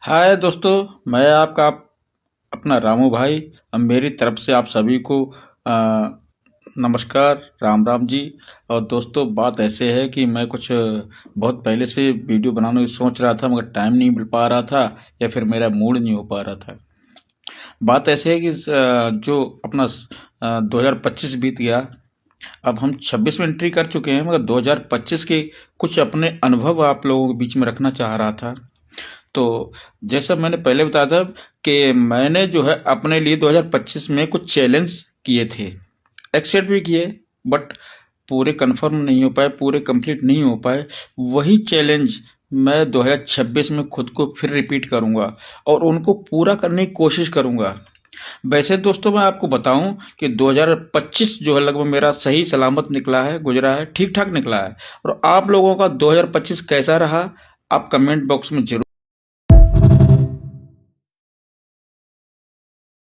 हाय दोस्तों, मैं आपका अपना रामू भाई। अब मेरी तरफ से आप सभी को नमस्कार, राम राम जी। और दोस्तों, बात ऐसे है कि मैं कुछ बहुत पहले से वीडियो बनाने की सोच रहा था, मगर टाइम नहीं मिल पा रहा था या फिर मेरा मूड नहीं हो पा रहा था। बात ऐसे है कि जो अपना 2025 बीत गया, अब हम 26 में एंट्री कर चुके हैं, मगर 2025 के कुछ अपने अनुभव आप लोगों के बीच में रखना चाह रहा था। तो जैसा मैंने पहले बताया था कि मैंने जो है अपने लिए 2025 में कुछ चैलेंज किए थे, एक्सेप्ट भी किए, बट पूरे कंफर्म नहीं हो पाए, पूरे कंप्लीट नहीं हो पाए। वही चैलेंज मैं 2026 में खुद को फिर रिपीट करूंगा और उनको पूरा करने की कोशिश करूंगा। वैसे दोस्तों, मैं आपको बताऊं कि 2025 जो है लगभग मेरा सही सलामत निकला है, गुजरा है, ठीक ठाक निकला है। और आप लोगों का 2025 कैसा रहा, आप कमेंट बॉक्स में जरूर